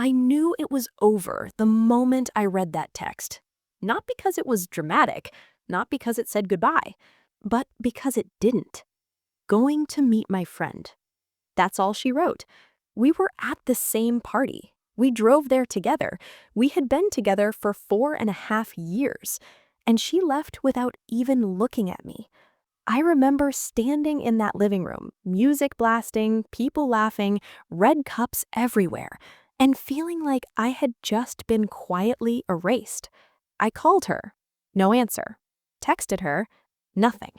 I knew it was over the moment I read that text. Not because it was dramatic, not because it said goodbye, but because it didn't. Going to meet my friend. That's all she wrote. We were at the same party. We drove there together. We had been together for 4.5 years. And she left without even looking at me. I remember standing in that living room, music blasting, people laughing, red cups everywhere, and feeling like I had just been quietly erased. I called her. No answer. Texted her. Nothing.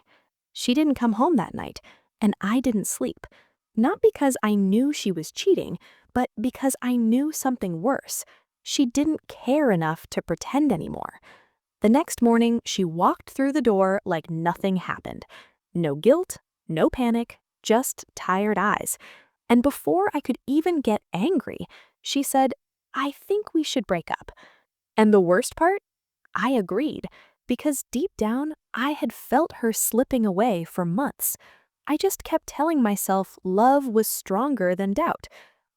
She didn't come home that night, and I didn't sleep. Not because I knew she was cheating, but because I knew something worse. She didn't care enough to pretend anymore. The next morning, she walked through the door like nothing happened. No guilt, no panic, just tired eyes. And before I could even get angry, she said, "I think we should break up." And the worst part? I agreed, because deep down, I had felt her slipping away for months. I just kept telling myself love was stronger than doubt.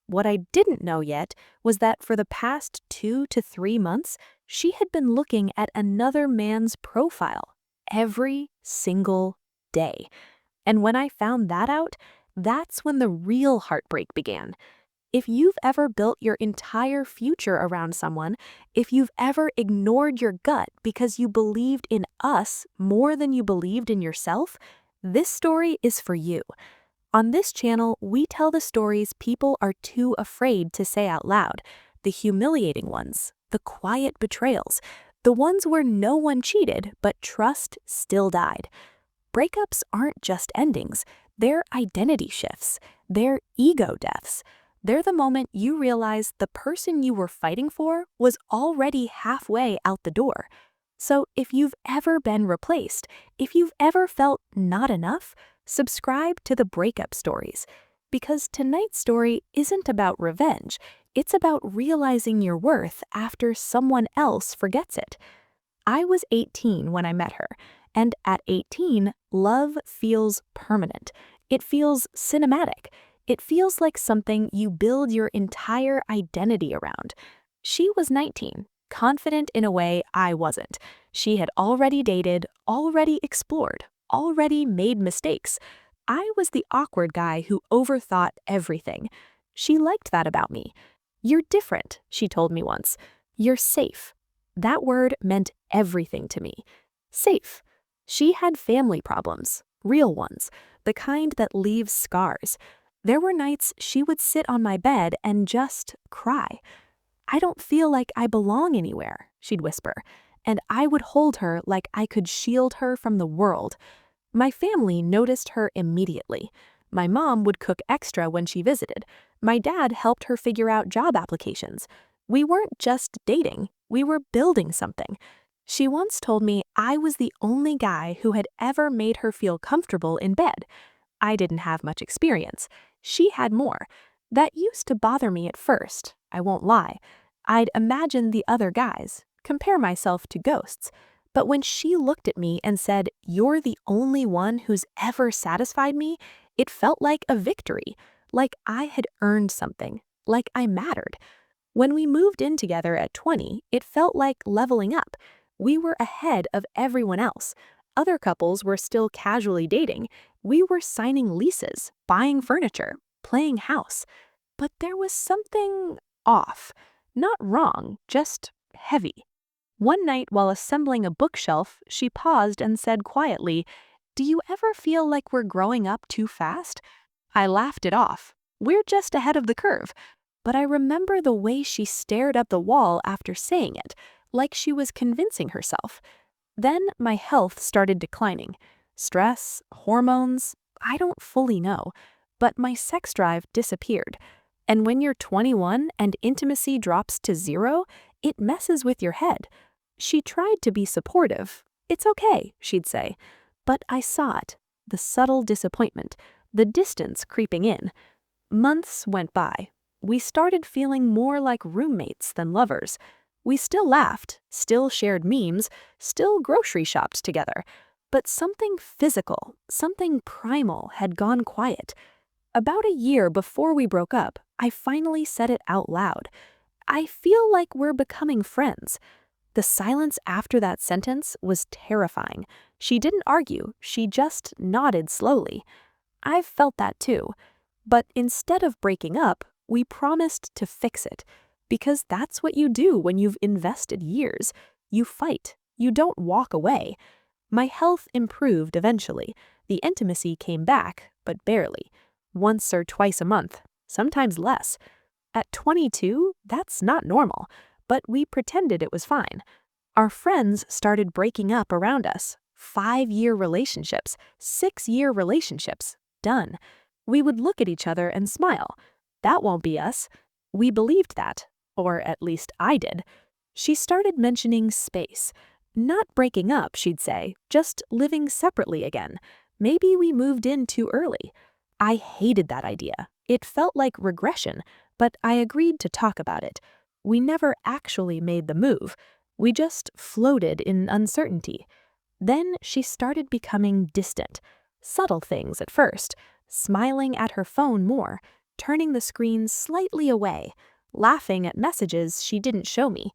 What I didn't know yet was that for the past 2 to 3 months, she had been looking at another man's profile every single day. And when I found that out, that's when the real heartbreak began. If you've ever built your entire future around someone, if you've ever ignored your gut because you believed in us more than you believed in yourself, this story is for you. On this channel, we tell the stories people are too afraid to say out loud, the humiliating ones, the quiet betrayals, the ones where no one cheated but trust still died. Breakups aren't just endings, they're identity shifts, they're ego deaths. They're the moment you realize the person you were fighting for was already halfway out the door. So if you've ever been replaced, if you've ever felt not enough, subscribe to the Breakup Stories. Because tonight's story isn't about revenge, it's about realizing your worth after someone else forgets it. I was 18 when I met her, and at 18, love feels permanent. It feels cinematic. It feels like something you build your entire identity around. She was 19, confident in a way I wasn't. She had already dated, already explored, already made mistakes. I was the awkward guy who overthought everything. She liked that about me. "You're different," she told me once. "You're safe." That word meant everything to me. Safe. She had family problems, real ones, the kind that leaves scars. There were nights she would sit on my bed and just cry. "I don't feel like I belong anywhere," she'd whisper, and I would hold her like I could shield her from the world. My family noticed her immediately. My mom would cook extra when she visited. My dad helped her figure out job applications. We weren't just dating, we were building something. She once told me I was the only guy who had ever made her feel comfortable in bed. I didn't have much experience. She had more. That used to bother me at first, I won't lie. I'd imagine the other guys, compare myself to ghosts. But when she looked at me and said, "You're the only one who's ever satisfied me," it felt like a victory, like I had earned something, like I mattered. When we moved in together at 20, it felt like leveling up. We were ahead of everyone else. Other couples were still casually dating. We were signing leases, buying furniture, playing house. But there was something off. Not wrong, just heavy. One night while assembling a bookshelf, she paused and said quietly, "Do you ever feel like we're growing up too fast?" I laughed it off. We're just ahead of the curve. But I remember the way she stared at the wall after saying it, like she was convincing herself. Then my health started declining. Stress, hormones, I don't fully know. But my sex drive disappeared. And when you're 21 and intimacy drops to 0, it messes with your head. She tried to be supportive. "It's okay," she'd say. But I saw it, the subtle disappointment, the distance creeping in. Months went by. We started feeling more like roommates than lovers. We still laughed, still shared memes, still grocery shopped together. But something physical, something primal had gone quiet. About a year before we broke up, I finally said it out loud. I feel like we're becoming friends. The silence after that sentence was terrifying. She didn't argue, she just nodded slowly. I've felt that too. But instead of breaking up, we promised to fix it. Because that's what you do when you've invested years. You fight. You don't walk away. My health improved eventually. The intimacy came back, but barely. Once or twice a month, sometimes less. At 22, that's not normal, but we pretended it was fine. Our friends started breaking up around us. 5-year relationships, 6-year relationships, done. We would look at each other and smile. That won't be us. We believed that, or at least I did. She started mentioning space. Not breaking up, she'd say, just living separately again. Maybe we moved in too early. I hated that idea. It felt like regression, but I agreed to talk about it. We never actually made the move. We just floated in uncertainty. Then she started becoming distant. Subtle things at first, smiling at her phone more, turning the screen slightly away, laughing at messages she didn't show me.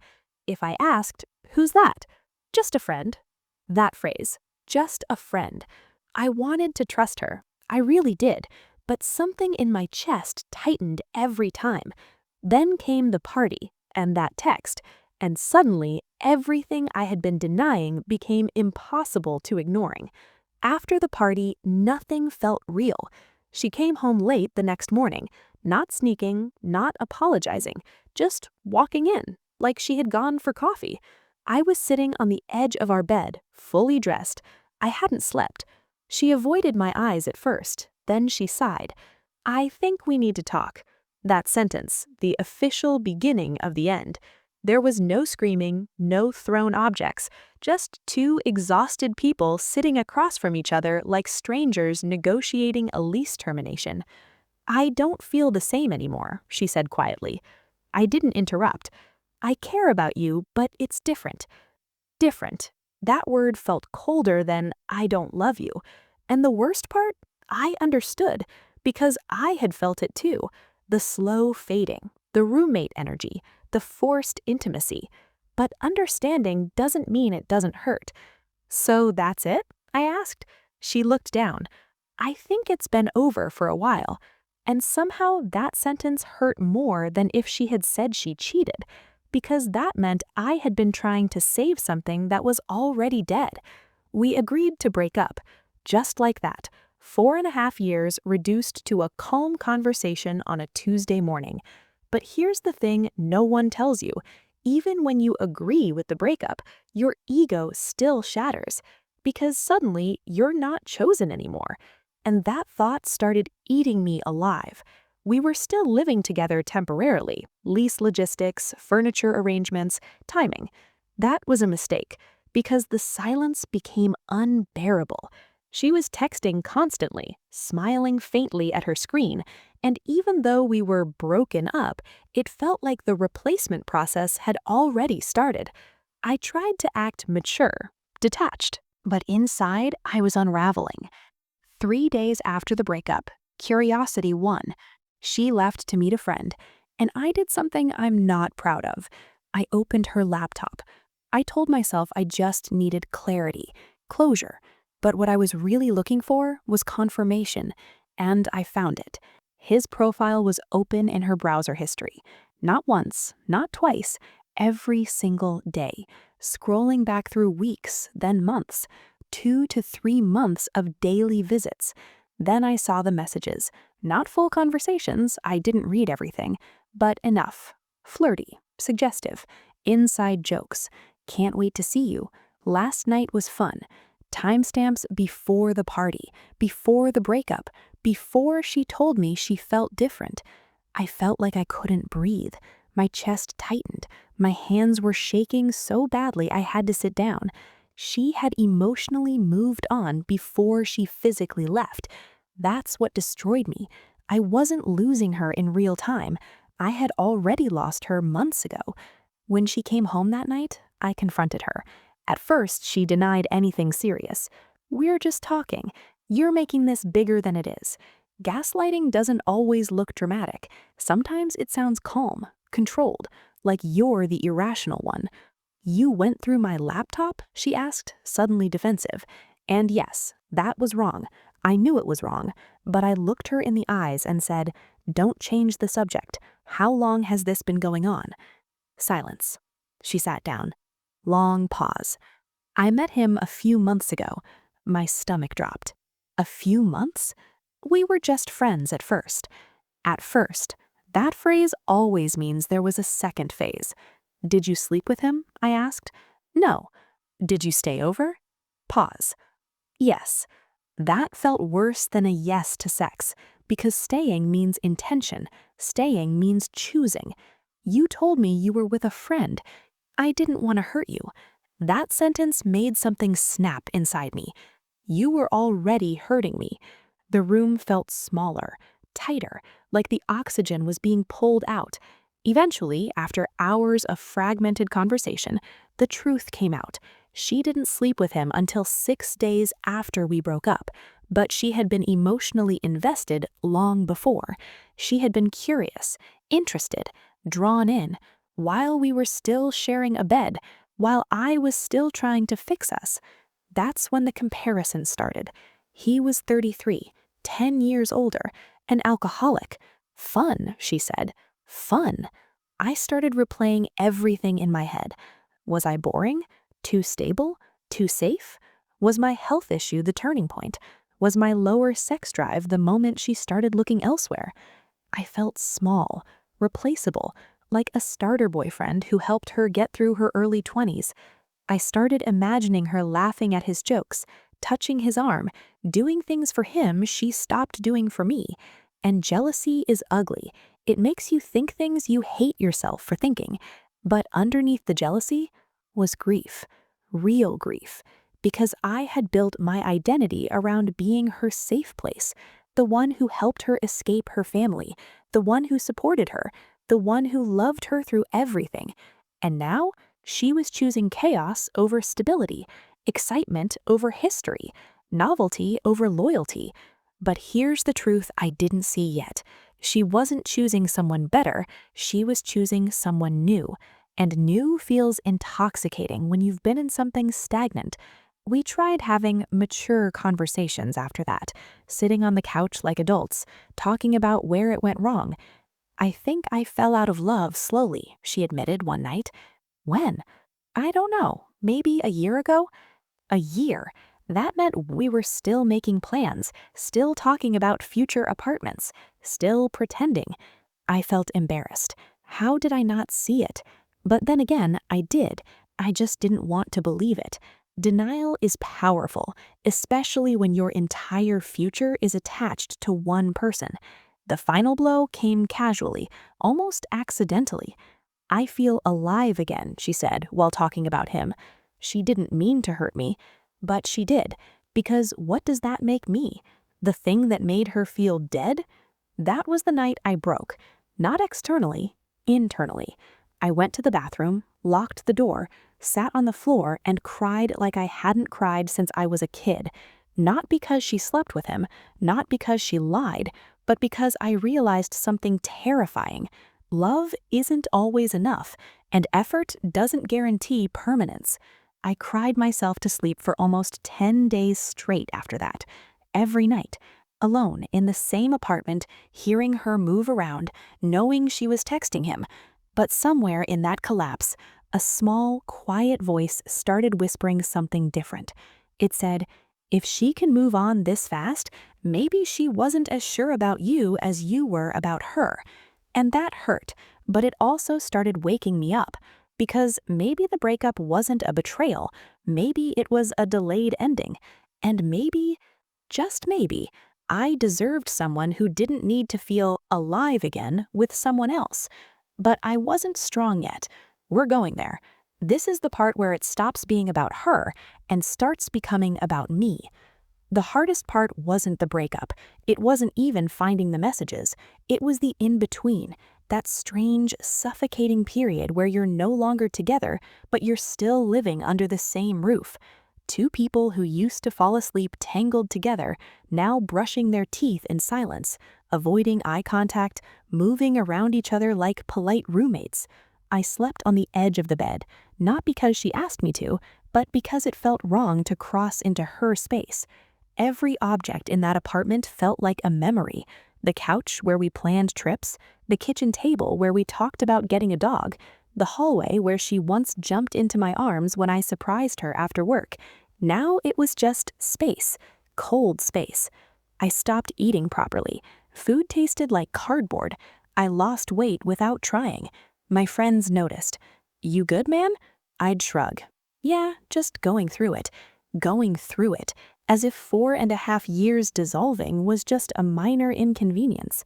If I asked, "Who's that?" "Just a friend." That phrase, "just a friend." I wanted to trust her. I really did. But something in my chest tightened every time. Then came the party and that text, and suddenly everything I had been denying became impossible to ignoring. After the party, nothing felt real. She came home late the next morning, not sneaking, not apologizing, just walking in, like she had gone for coffee. I was sitting on the edge of our bed, fully dressed. I hadn't slept. She avoided my eyes at first. Then she sighed. "I think we need to talk." That sentence, the official beginning of the end. There was no screaming, no thrown objects, just two exhausted people sitting across from each other like strangers negotiating a lease termination. "I don't feel the same anymore," she said quietly. I didn't interrupt. "I care about you, but it's different." Different. That word felt colder than "I don't love you." And the worst part? I understood, because I had felt it too. The slow fading, the roommate energy, the forced intimacy. But understanding doesn't mean it doesn't hurt. "So that's it?" I asked. She looked down. "I think it's been over for a while." And somehow that sentence hurt more than if she had said she cheated, because that meant I had been trying to save something that was already dead. We agreed to break up, just like that. 4.5 years reduced to a calm conversation on a Tuesday morning. But here's the thing no one tells you. Even when you agree with the breakup, your ego still shatters. Because suddenly, you're not chosen anymore. And that thought started eating me alive. We were still living together temporarily. Lease logistics, furniture arrangements, timing. That was a mistake, because the silence became unbearable. She was texting constantly, smiling faintly at her screen, and even though we were broken up, it felt like the replacement process had already started. I tried to act mature, detached, but inside I was unraveling. 3 days after the breakup, curiosity won. She left to meet a friend, and I did something I'm not proud of. I opened her laptop. I told myself I just needed clarity, closure. But what I was really looking for was confirmation, and I found it. His profile was open in her browser history. Not once, not twice, every single day. Scrolling back through weeks, then months. 2 to 3 months of daily visits. Then I saw the messages. Not full conversations, I didn't read everything, but enough. Flirty, suggestive, inside jokes. "Can't wait to see you. Last night was fun." Timestamps before the party, before the breakup, before she told me she felt different. I felt like I couldn't breathe. My chest tightened. My hands were shaking so badly I had to sit down. She had emotionally moved on before she physically left. That's what destroyed me. I wasn't losing her in real time. I had already lost her months ago. When she came home that night, I confronted her. At first, she denied anything serious. "We're just talking. You're making this bigger than it is." Gaslighting doesn't always look dramatic. Sometimes it sounds calm, controlled. like you're the irrational one. You went through my laptop? She asked, suddenly defensive. And yes, that was wrong. I knew it was wrong, but I looked her in the eyes and said, "Don't change the subject. How long has this been going on?" Silence. She sat down. Long pause. "I met him a few months ago." My stomach dropped. A few months? We were just friends at first. At first. That phrase always means there was a second phase. "Did you sleep with him?" I asked. "No." "Did you stay over?" Pause. "Yes." That felt worse than a yes to sex, because staying means intention. Staying means choosing. You told me you were with a friend. I didn't want to hurt you. That sentence made something snap inside me. You were already hurting me. The room felt smaller, tighter, like the oxygen was being pulled out. Eventually, after hours of fragmented conversation, the truth came out. She didn't sleep with him until 6 days after we broke up, but she had been emotionally invested long before. She had been curious, interested, drawn in, while we were still sharing a bed, while I was still trying to fix us. That's when the comparison started. He was 33, 10 years older, an alcoholic. Fun, she said. Fun. I started replaying everything in my head. Was I boring? Too stable? Too safe? Was my health issue the turning point? Was my lower sex drive the moment she started looking elsewhere? I felt small, replaceable, like a starter boyfriend who helped her get through her early 20s. I started imagining her laughing at his jokes, touching his arm, doing things for him she stopped doing for me. And jealousy is ugly. It makes you think things you hate yourself for thinking. But underneath the jealousy was grief, real grief, because I had built my identity around being her safe place, the one who helped her escape her family, the one who supported her, the one who loved her through everything. And now she was choosing chaos over stability, excitement over history, novelty over loyalty. But here's the truth I didn't see yet. She wasn't choosing someone better, she was choosing someone new. And new feels intoxicating when you've been in something stagnant. We tried having mature conversations after that, sitting on the couch like adults, talking about where it went wrong. "I think I fell out of love slowly," she admitted one night. "When?" "I don't know. Maybe a year ago?" A year. That meant we were still making plans, still talking about future apartments, still pretending. I felt embarrassed. How did I not see it? But then again, I did. I just didn't want to believe it. Denial is powerful, especially when your entire future is attached to one person. The final blow came casually, almost accidentally. "I feel alive again," she said while talking about him. She didn't mean to hurt me, but she did, because what does that make me? The thing that made her feel dead? That was the night I broke. Not externally, internally. I went to the bathroom, locked the door, sat on the floor, and cried like I hadn't cried since I was a kid. Not because she slept with him, not because she lied, but because I realized something terrifying. Love isn't always enough, and effort doesn't guarantee permanence. I cried myself to sleep for almost 10 days straight after that. Every night. Alone in the same apartment, hearing her move around, knowing she was texting him. But somewhere in that collapse, a small, quiet voice started whispering something different. It said, "If she can move on this fast, maybe she wasn't as sure about you as you were about her." And that hurt, but it also started waking me up. Because maybe the breakup wasn't a betrayal, maybe it was a delayed ending. And maybe, just maybe, I deserved someone who didn't need to feel alive again with someone else. But I wasn't strong yet. We're going there. This is the part where it stops being about her and starts becoming about me. The hardest part wasn't the breakup. It wasn't even finding the messages. It was the in-between, that strange, suffocating period where you're no longer together, but you're still living under the same roof. Two people who used to fall asleep tangled together, now brushing their teeth in silence, avoiding eye contact, moving around each other like polite roommates. I slept on the edge of the bed, not because she asked me to, but because it felt wrong to cross into her space. Every object in that apartment felt like a memory. The couch where we planned trips, the kitchen table where we talked about getting a dog, the hallway where she once jumped into my arms when I surprised her after work. Now it was just space, cold space. I stopped eating properly. Food tasted like cardboard. I lost weight without trying. My friends noticed. "You good, man?" I'd shrug. Yeah, just going through it. Going through it, as if 4.5 years dissolving was just a minor inconvenience.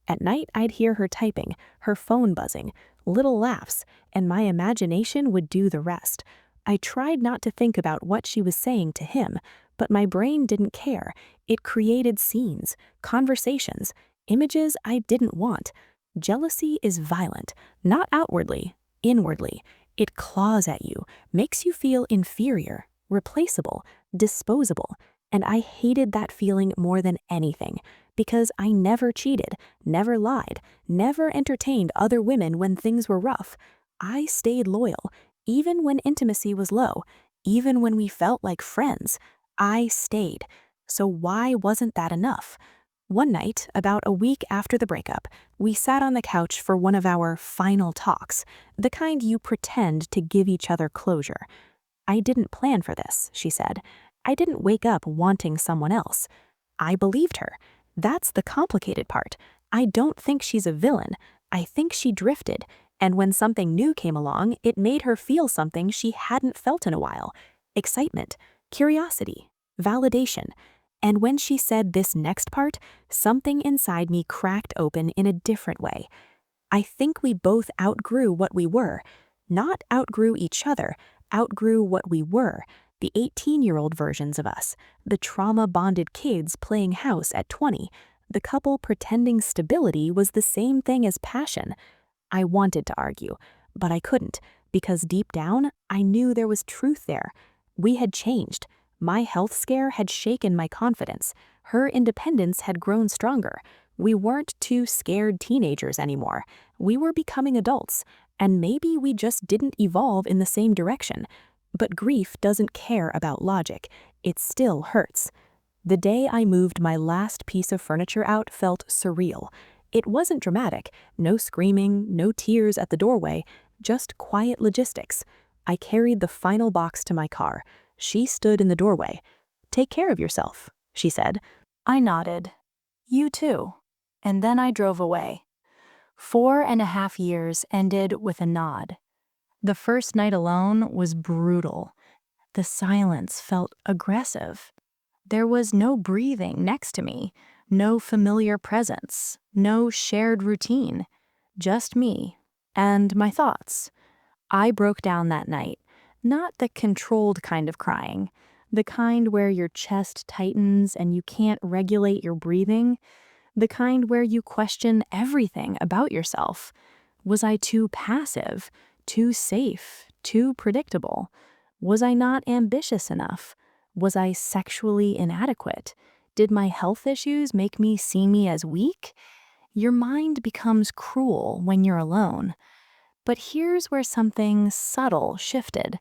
At night, I'd hear her typing, her phone buzzing, little laughs, and my imagination would do the rest. I tried not to think about what she was saying to him, but my brain didn't care. It created scenes, conversations, images I didn't want. Jealousy is violent, not outwardly, inwardly. It claws at you, makes you feel inferior, replaceable, disposable, and I hated that feeling more than anything because I never cheated, never lied, never entertained other women when things were rough. I stayed loyal, even when intimacy was low, even when we felt like friends. I stayed. So why wasn't that enough? One night, about a week after the breakup, we sat on the couch for one of our final talks, the kind you pretend to give each other closure. "I didn't plan for this," she said. "I didn't wake up wanting someone else." I believed her. That's the complicated part. I don't think she's a villain. I think she drifted, and when something new came along, it made her feel something she hadn't felt in a while. Excitement, curiosity, validation. And when she said this next part, something inside me cracked open in a different way. I think we both outgrew what we were. Not outgrew each other, outgrew what we were. The 18-year-old versions of us, the trauma-bonded kids playing house at 20, the couple pretending stability was the same thing as passion. I wanted to argue, but I couldn't, because deep down, I knew there was truth there. We had changed. My health scare had shaken my confidence. Her independence had grown stronger. We weren't two scared teenagers anymore. We were becoming adults, and maybe we just didn't evolve in the same direction. But grief doesn't care about logic. It still hurts. The day I moved my last piece of furniture out felt surreal. It wasn't dramatic, no screaming, no tears at the doorway, just quiet logistics. I carried the final box to my car. She stood in the doorway. "Take care of yourself," she said. I nodded. "You too." And then I drove away. 4.5 years ended with a nod. The first night alone was brutal. The silence felt aggressive. There was no breathing next to me, no familiar presence, no shared routine, just me and my thoughts. I broke down that night, not the controlled kind of crying, the kind where your chest tightens and you can't regulate your breathing, the kind where you question everything about yourself. Was I too passive, too safe, too predictable? Was I not ambitious enough? Was I sexually inadequate? Did my health issues make me see me as weak? Your mind becomes cruel when you're alone. But here's where something subtle shifted.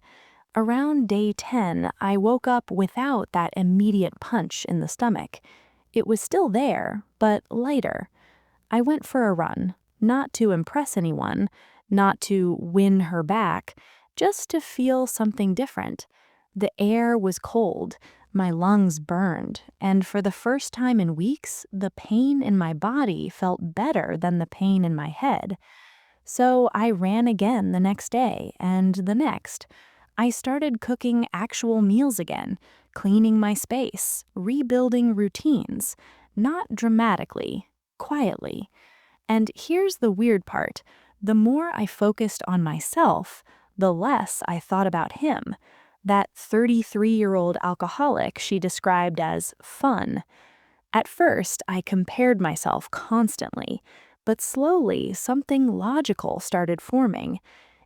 Around day 10, I woke up without that immediate punch in the stomach. It was still there, but lighter. I went for a run, not to impress anyone, not to win her back, just to feel something different. The air was cold, my lungs burned, and for the first time in weeks, the pain in my body felt better than the pain in my head. So I ran again the next day and the next. I started cooking actual meals again, cleaning my space, rebuilding routines, not dramatically, quietly. And here's the weird part. The more I focused on myself, the less I thought about him. That 33-year-old alcoholic she described as fun. At first, I compared myself constantly, but slowly something logical started forming.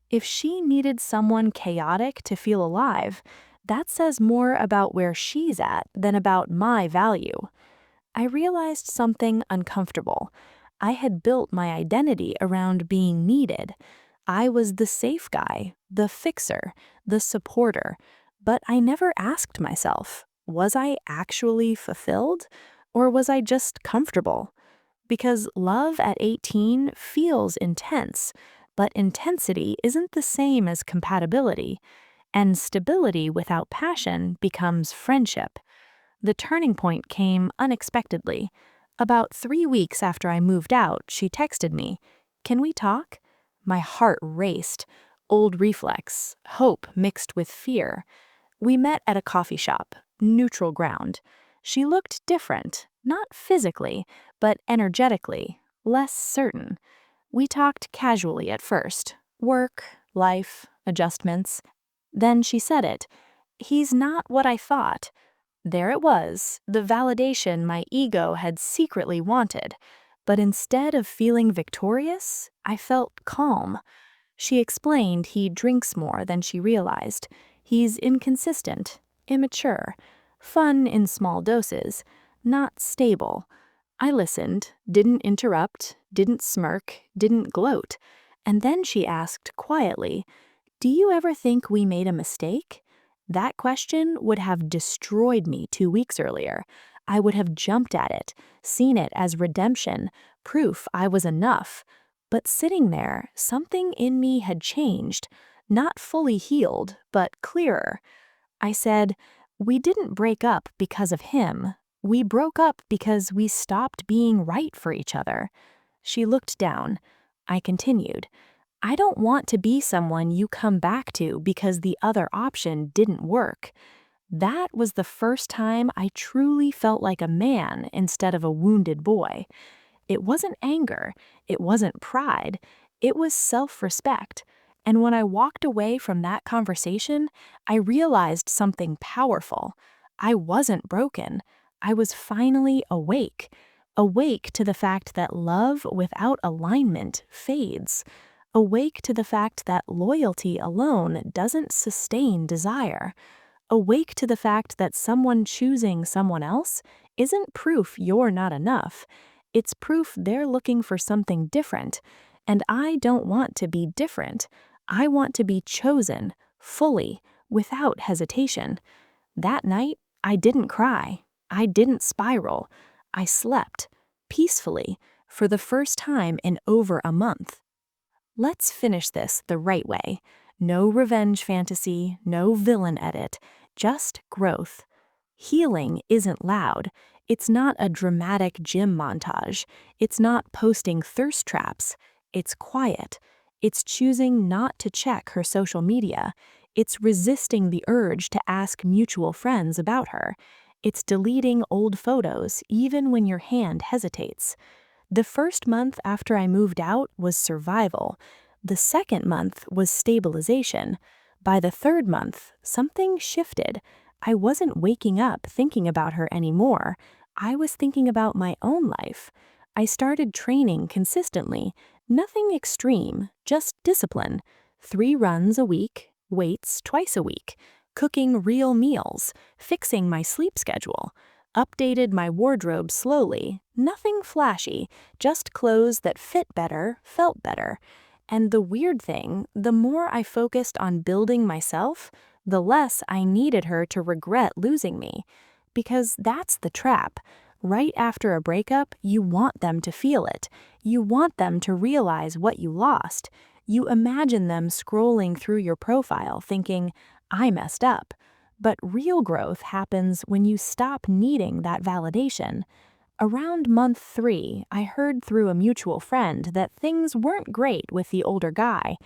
If she needed someone chaotic to feel alive, that says more about where she's at than about my value. I realized something uncomfortable. I had built my identity around being needed. I was the safe guy, the fixer, the supporter, but I never asked myself, was I actually fulfilled? Or was I just comfortable? Because love at 18 feels intense, but intensity isn't the same as compatibility, and stability without passion becomes friendship. The turning point came unexpectedly. About 3 weeks after I moved out, she texted me, "Can we talk?" My heart raced. Old reflex, hope mixed with fear. We met at a coffee shop, neutral ground. She looked different, not physically, but energetically, less certain. We talked casually at first, work, life, adjustments. Then she said it. "He's not what I thought." There it was, the validation my ego had secretly wanted. But instead of feeling victorious, I felt calm. She explained he drinks more than she realized. He's inconsistent, immature, fun in small doses, not stable. I listened, didn't interrupt, didn't smirk, didn't gloat. And then she asked quietly, "Do you ever think we made a mistake?" That question would have destroyed me 2 weeks earlier. I would have jumped at it, seen it as redemption, proof I was enough. But sitting there, something in me had changed, not fully healed, but clearer. I said, "We didn't break up because of him. We broke up because we stopped being right for each other." She looked down. I continued, "I don't want to be someone you come back to because the other option didn't work." That was the first time I truly felt like a man instead of a wounded boy. It wasn't anger, it wasn't pride, it was self-respect. And when I walked away from that conversation, I realized something powerful. I wasn't broken. I was finally awake. Awake to the fact that love without alignment fades. Awake to the fact that loyalty alone doesn't sustain desire. Awake to the fact that someone choosing someone else isn't proof you're not enough. It's proof they're looking for something different. And I don't want to be different. I want to be chosen, fully, without hesitation. That night, I didn't cry. I didn't spiral. I slept, peacefully, for the first time in over a month. Let's finish this the right way. No revenge fantasy, no villain edit, just growth. Healing isn't loud. It's not a dramatic gym montage. It's not posting thirst traps. It's quiet. It's choosing not to check her social media. It's resisting the urge to ask mutual friends about her. It's deleting old photos even when your hand hesitates. The first month after I moved out was survival. The second month was stabilization. By the third month, something shifted. I wasn't waking up thinking about her anymore. I was thinking about my own life. I started training consistently. Nothing extreme, just discipline. 3 runs a week, weights twice a week, cooking real meals, fixing my sleep schedule. Updated my wardrobe slowly, nothing flashy, just clothes that fit better, felt better. And the weird thing, the more I focused on building myself, the less I needed her to regret losing me. Because that's the trap. Right after a breakup, you want them to feel it. You want them to realize what you lost. You imagine them scrolling through your profile thinking, "I messed up." But real growth happens when you stop needing that validation. Around month 3, I heard through a mutual friend that things weren't great with the older guy.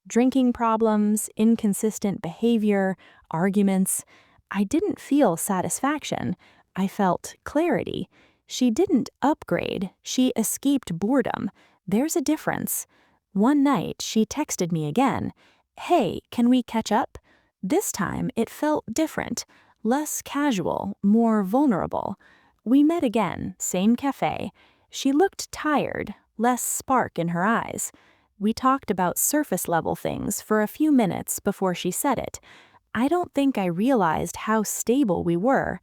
Drinking problems, inconsistent behavior, arguments. I didn't feel satisfaction. I felt clarity. She didn't upgrade, she escaped boredom. There's a difference. One night, she texted me again. "Hey, can we catch up?" This time, it felt different, less casual, more vulnerable. We met again, same cafe. She looked tired, less spark in her eyes. We talked about surface-level things for a few minutes before she said it. I don't think I realized how stable we were.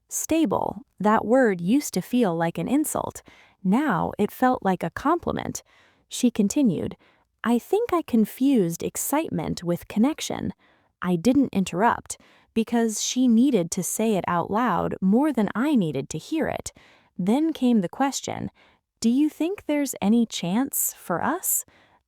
Stable, that word used to feel like an insult. Now it felt like a compliment. She continued, I think I confused excitement with connection. I didn't interrupt because she needed to say it out loud more than I needed to hear it. Then came the question, do you think there's any chance for us?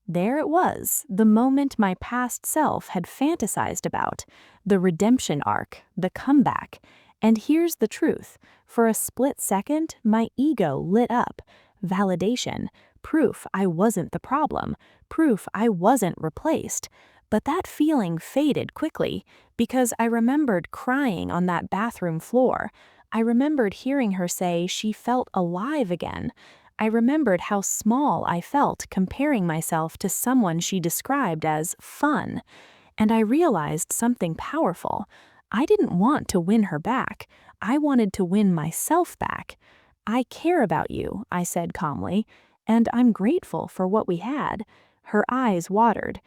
There it was, the moment my past self had fantasized about, the redemption arc, the comeback. And here's the truth. For a split second, my ego lit up. Validation, proof I wasn't the problem, proof I wasn't replaced. But that feeling faded quickly because I remembered crying on that bathroom floor. I remembered hearing her say she felt alive again. I remembered how small I felt comparing myself to someone she described as fun. And I realized something powerful. I didn't want to win her back. I wanted to win myself back. I care about you, I said calmly, and I'm grateful for what we had. Her eyes watered.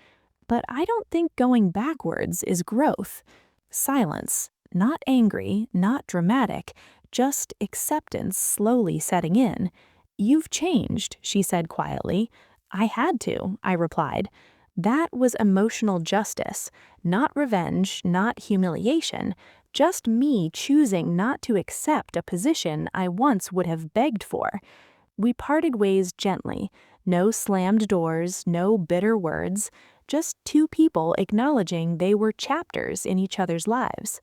But I don't think going backwards is growth. Silence, not angry, not dramatic, just acceptance slowly setting in. You've changed, she said quietly. I had to, I replied. That was emotional justice, not revenge, not humiliation, just me choosing not to accept a position I once would have begged for. We parted ways gently, no slammed doors, no bitter words, just two people acknowledging they were chapters in each other's lives.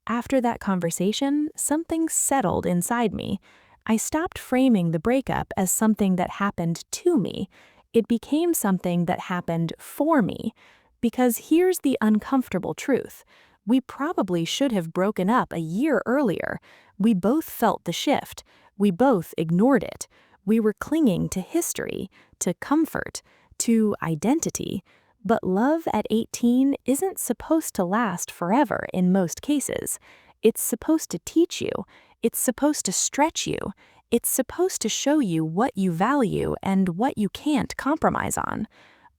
After that conversation, something settled inside me. I stopped framing the breakup as something that happened to me. It became something that happened for me. Because here's the uncomfortable truth. We probably should have broken up a year earlier. We both felt the shift. We both ignored it. We were clinging to history, to comfort, to identity. But love at 18 isn't supposed to last forever in most cases. It's supposed to teach you. It's supposed to stretch you. It's supposed to show you what you value and what you can't compromise on.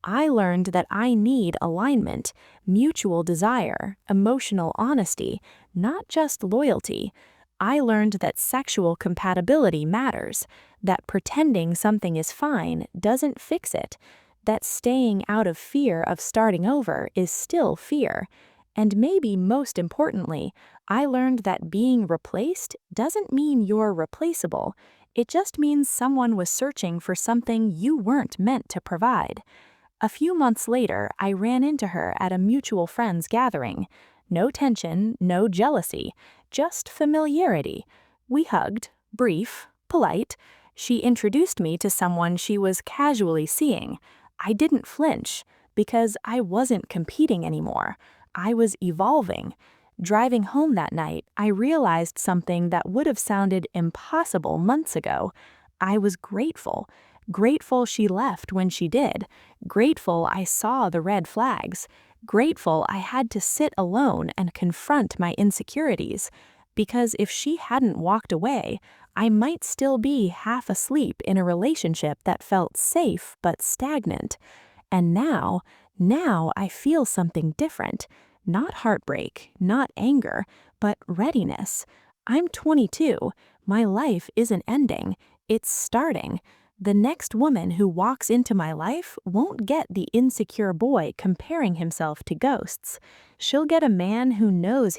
I learned that I need alignment, mutual desire, emotional honesty, not just loyalty. I learned that sexual compatibility matters, that pretending something is fine doesn't fix it, that staying out of fear of starting over is still fear. And maybe most importantly, I learned that being replaced doesn't mean you're replaceable. It just means someone was searching for something you weren't meant to provide. A few months later, I ran into her at a mutual friend's gathering. No tension, no jealousy, just familiarity. We hugged, brief, polite. She introduced me to someone she was casually seeing. I didn't flinch, because I wasn't competing anymore. I was evolving. Driving home that night, I realized something that would have sounded impossible months ago. I was grateful. Grateful she left when she did. Grateful I saw the red flags. Grateful I had to sit alone and confront my insecurities. Because if she hadn't walked away, I might still be half asleep in a relationship that felt safe but stagnant. And now I feel something different. Not heartbreak, not anger, but readiness. I'm 22. My life isn't ending. It's starting. The next woman who walks into my life won't get the insecure boy comparing himself to ghosts. She'll get a man who knows